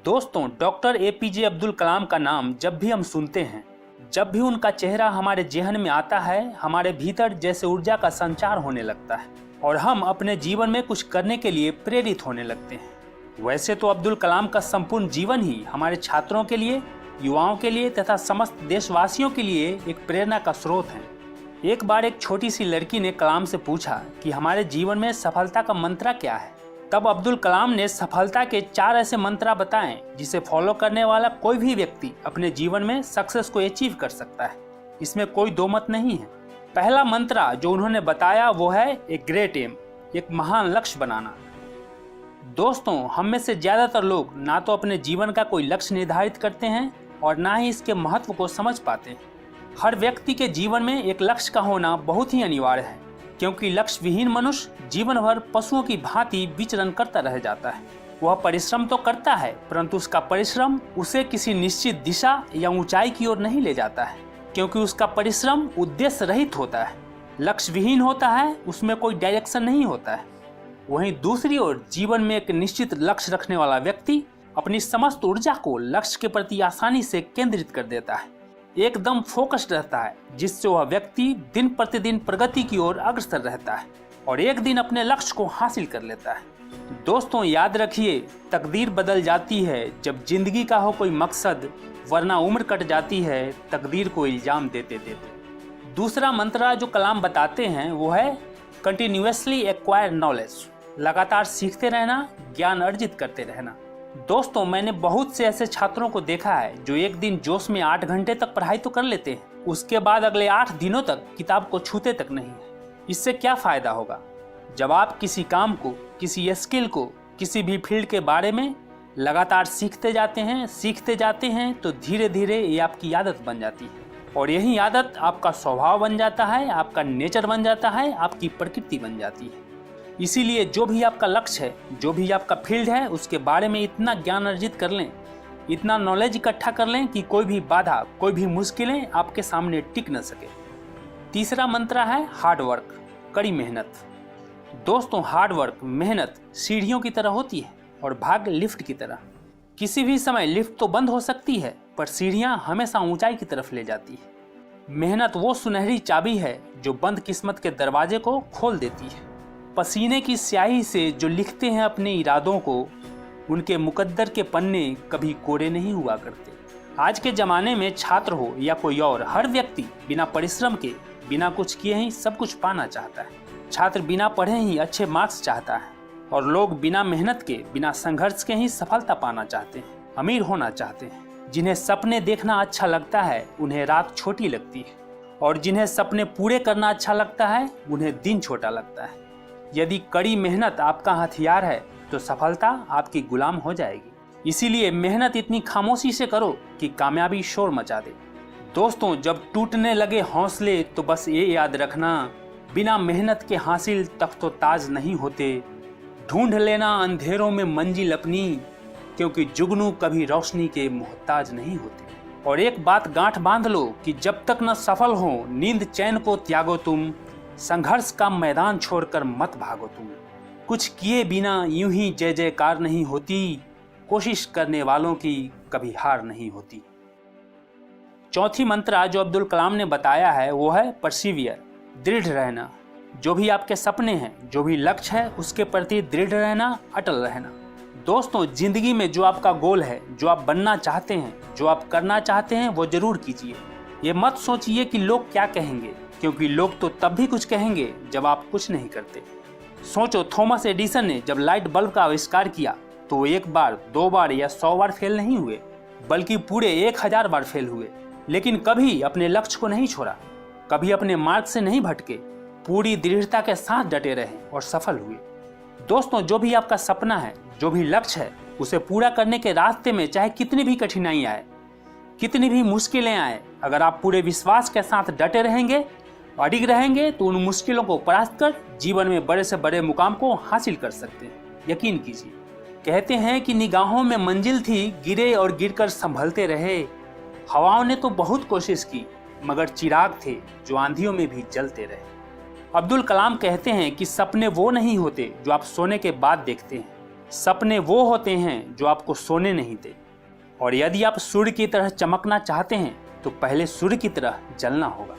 दोस्तों, doctor APJ Abdul Kalam का नाम जब भी हम सुनते हैं, जब भी उनका चेहरा हमारे जेहन में आता है, हमारे भीतर जैसे ऊर्जा का संचार होने लगता है और हम अपने जीवन में कुछ करने के लिए प्रेरित होने लगते हैं। वैसे तो अब्दुल कलाम का संपूर्ण जीवन ही हमारे छात्रों के लिए, युवाओं के लिए तथा समस्त देशवासियों के लिए एक प्रेरणा का स्रोत है। एक बार एक छोटी सी लड़की ने कलाम से पूछा कि हमारे जीवन में सफलता का मंत्र क्या है। तब अब्दुल कलाम ने सफलता के 4 ऐसे मंत्र बताएं जिसे फॉलो करने वाला कोई भी व्यक्ति अपने जीवन में सक्सेस को अचीव कर सकता है। इसमें कोई दो मत नहीं है। पहला मंत्र जो उन्होंने बताया वो है एक ग्रेट एम, एक महान लक्ष्य बनाना। दोस्तों, हम में से ज्यादातर लोग ना तो अपने जीवन का कोई लक्ष्य निर्धारित करते हैं और ना ही इसके महत्व को समझ पाते हैं। हर व्यक्ति के जीवन में एक लक्ष्य का होना बहुत ही अनिवार्य है, क्योंकि लक्ष्य विहीन मनुष्य जीवन भर पशुओं की भांति विचरण करता रह जाता है। वह परिश्रम तो करता है, परंतु उसका परिश्रम उसे किसी निश्चित दिशा या ऊंचाई की ओर नहीं ले जाता है, क्योंकि उसका परिश्रम उद्देश्य रहित होता है, लक्ष्य विहीन होता है, उसमें कोई डायरेक्शन नहीं होता है। वहीं दूसरी ओर जीवन में एक निश्चित लक्ष्य रखने वाला व्यक्ति अपनी समस्त ऊर्जा को लक्ष्य के प्रति आसानी से केंद्रित कर देता है, एकदम फोकस्ड रहता है, जिससे वह व्यक्ति दिन प्रतिदिन प्रगति की ओर अग्रसर रहता है और एक दिन अपने लक्ष्य को हासिल कर लेता है। दोस्तों, याद रखिए, तकदीर बदल जाती है जब जिंदगी का हो कोई मकसद, वरना उम्र कट जाती है तकदीर को इल्जाम देते देते। दूसरा मंत्र जो कलाम बताते हैं वो है कंटिन्यूअसली एक्वायर नॉलेज, लगातार सीखते रहना, ज्ञान अर्जित करते रहना। दोस्तों, मैंने बहुत से ऐसे छात्रों को देखा है जो एक दिन जोश में 8 घंटे तक पढ़ाई तो कर लेते हैं, उसके बाद अगले 8 दिनों तक किताब को छूते तक नहीं है। इससे क्या फायदा होगा? जब आप किसी काम को, किसी स्किल को, किसी भी फील्ड के बारे में लगातार सीखते जाते हैं तो धीरे धीरे ये आपकी आदत बन जाती है और यही आदत आपका स्वभाव बन जाता है, आपका नेचर बन जाता है, आपकी प्रकृति बन जाती है। इसीलिए जो भी आपका लक्ष्य है, जो भी आपका फील्ड है, उसके बारे में इतना ज्ञान अर्जित कर लें, इतना नॉलेज इकट्ठा कर लें कि कोई भी बाधा, कोई भी मुश्किलें आपके सामने टिक न सके। तीसरा मंत्र है हार्ड वर्क, कड़ी मेहनत। दोस्तों, हार्ड वर्क, मेहनत सीढ़ियों की तरह होती है और भाग्य लिफ्ट की तरह। किसी भी समय लिफ्ट तो बंद हो सकती है, पर सीढ़ियां हमेशा ऊंचाई की तरफ ले जाती है। मेहनत वो सुनहरी चाबी है जो बंद किस्मत के दरवाजे को खोल देती है। पसीने की स्याही से जो लिखते हैं अपने इरादों को, उनके मुकद्दर के पन्ने कभी कोरे नहीं हुआ करते। आज के ज़माने में छात्र हो या कोई और, हर व्यक्ति बिना परिश्रम के, बिना कुछ किए ही सब कुछ पाना चाहता है। छात्र बिना पढ़े ही अच्छे मार्क्स चाहता है और लोग बिना मेहनत के, बिना संघर्ष के ही सफलता पाना चाहते हैं, अमीर होना चाहते हैं। जिन्हें सपने देखना अच्छा लगता है उन्हें रात छोटी लगती है और जिन्हें सपने पूरे करना अच्छा लगता है उन्हें दिन छोटा लगता है। यदि कड़ी मेहनत आपका हथियार है तो सफलता आपकी गुलाम हो जाएगी। इसीलिए मेहनत इतनी खामोशी से करो कि कामयाबी शोर मचा दे। दोस्तों, जब टूटने लगे हौसले तो बस ये याद रखना, बिना मेहनत के हासिल तख्तो ताज नहीं होते। ढूंढ लेना अंधेरों में मंजिल अपनी, क्योंकि जुगनू कभी रोशनी के मोहताज नहीं होते। और एक बात गांठ बांध लो कि जब तक न सफल हो नींद चैन को त्यागो तुम, संघर्ष का मैदान छोड़कर मत भागो तुम। कुछ किए बिना यूं ही जय जयकार नहीं होती, कोशिश करने वालों की कभी हार नहीं होती। चौथी मंत्र जो अब्दुल कलाम ने बताया है वो है परसिवियर, दृढ़ रहना। जो भी आपके सपने हैं, जो भी लक्ष्य है, उसके प्रति दृढ़ रहना, अटल रहना। दोस्तों, जिंदगी में जो आपका गोल है, जो आप बनना चाहते हैं, जो आप करना चाहते हैं, वो जरूर कीजिए। ये मत सोचिए कि लोग क्या कहेंगे, क्योंकि लोग तो तब भी कुछ कहेंगे जब आप कुछ नहीं करते। सोचो, थॉमस एडिसन ने जब लाइट बल्ब का आविष्कार किया तो वो 1 बार, 2 बार या 100 बार फेल नहीं हुए, बल्कि पूरे 1000 बार फेल हुए, लेकिन कभी अपने लक्ष्य को नहीं छोड़ा, कभी अपने मार्ग से नहीं भटके, पूरी दृढ़ता के साथ डटे रहे और सफल हुए। दोस्तों, जो भी आपका सपना है, जो भी लक्ष्य है, उसे पूरा करने के रास्ते में चाहे कितनी भी कठिनाई आए, कितनी भी मुश्किलें आए, अगर आप पूरे विश्वास के साथ डटे रहेंगे, अडिग रहेंगे, तो उन मुश्किलों को परास्त कर जीवन में बड़े से बड़े मुकाम को हासिल कर सकते हैं। यकीन कीजिए। कहते हैं कि निगाहों में मंजिल थी, गिरे और गिरकर संभलते रहे। हवाओं ने तो बहुत कोशिश की, मगर चिराग थे जो आंधियों में भी जलते रहे। अब्दुल कलाम कहते हैं कि सपने वो नहीं होते जो आप सोने के बाद देखते हैं, सपने वो होते हैं जो आपको सोने नहीं देते, और यदि आप सूर्य की तरह चमकना चाहते हैं तो पहले सूर्य की तरह जलना होगा।